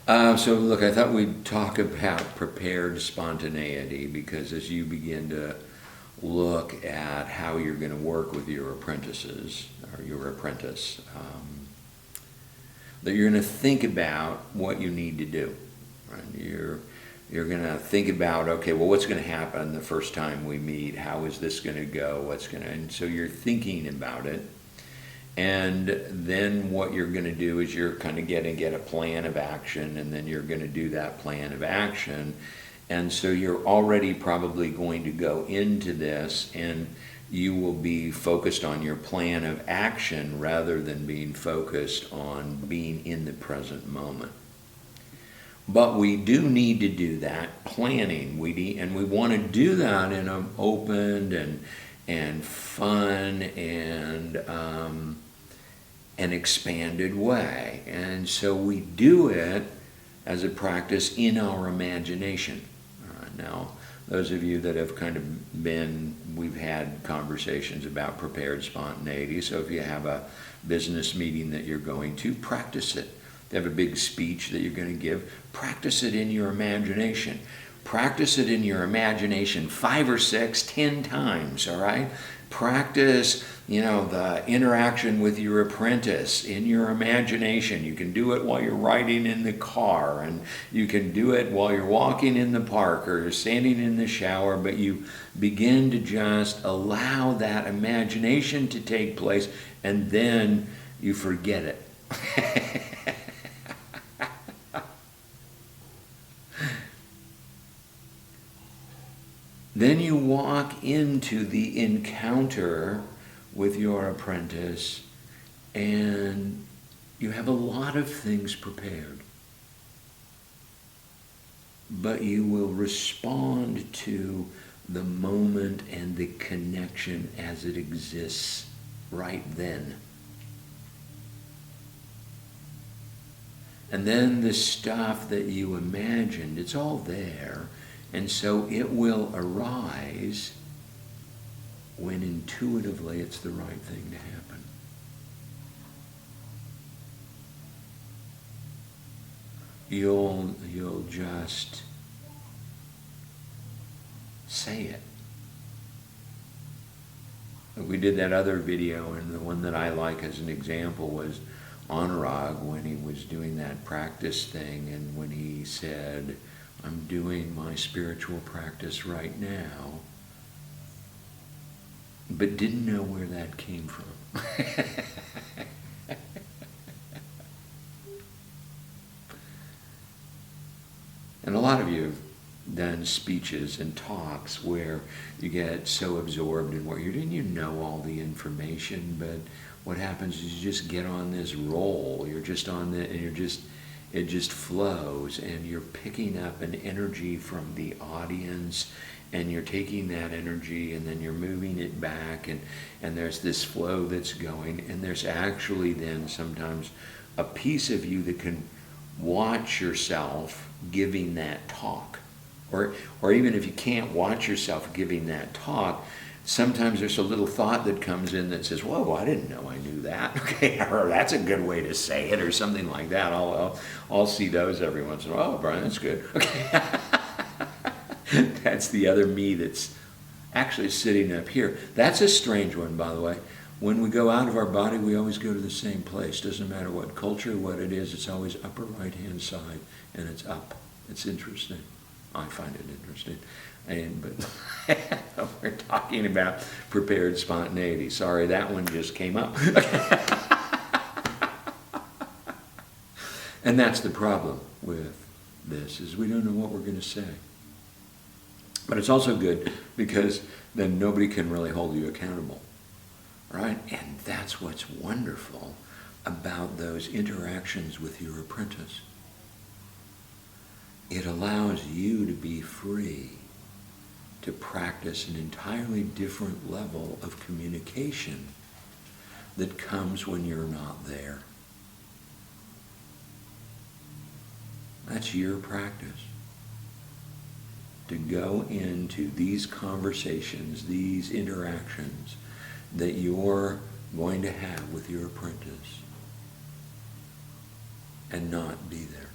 So look, I thought we'd talk about prepared spontaneity, because as you begin to look at how you're going to work with your apprentices or your apprentice, that you're going to think about what you need to do. Right? You're going to think about, okay, well, what's going to happen the first time we meet? How is this going to go? And so you're thinking about it. And then what you're going to do is you're kind of going to get a plan of action, and then you're going to do that plan of action. And so you're already probably going to go into this, and you will be focused on your plan of action rather than being focused on being in the present moment. But we do need to do that planning. And we want to do that in an open and fun and an expanded way. And so we do it as a practice in our imagination. Now, those of you that have kind of we've had conversations about prepared spontaneity. So if you have a business meeting that you're going to, practice it. If you have a big speech that you're going to give, practice it in your imagination. Practice it in your imagination 5 or 6, 10 times, all right? Practice, the interaction with your apprentice in your imagination. You can do it while you're riding in the car, and you can do it while you're walking in the park or you're standing in the shower, but you begin to just allow that imagination to take place, and then you forget it. Then you walk into the encounter with your apprentice, and you have a lot of things prepared. But you will respond to the moment and the connection as it exists right then. And then the stuff that you imagined, it's all there. And so it will arise when intuitively it's the right thing to happen. You'll just say it. We did that other video, and the one that I like as an example was Anurag when he was doing that practice thing, and when he said, I'm doing my spiritual practice right now, but didn't know where that came from. And a lot of you have done speeches and talks where you get so absorbed in what you're doing, you know all the information, but what happens is you just get on this roll. You're just on the, and it just flows, and you're picking up an energy from the audience, and you're taking that energy and then you're moving it back, and there's this flow that's going, and there's actually then sometimes a piece of you that can watch yourself giving that talk. Or even if you can't watch yourself giving that talk, sometimes there's a little thought that comes in that says, whoa, I didn't know I knew that. Okay, or that's a good way to say it, or something like that. I'll see those every once in a while. Oh, Brian, that's good. Okay. That's the other me that's actually sitting up here. That's a strange one, by the way. When we go out of our body, we always go to the same place. Doesn't matter what culture, what it is, it's always upper right-hand side, and it's up. It's interesting. I find it interesting. But we're talking about prepared spontaneity. Sorry, that one just came up. And that's the problem with this, is we don't know what we're going to say. But it's also good because then nobody can really hold you accountable, right? And that's what's wonderful about those interactions with your apprentice. It allows you to be free to practice an entirely different level of communication that comes when you're not there. That's your practice. To go into these conversations, these interactions that you're going to have with your apprentice and not be there.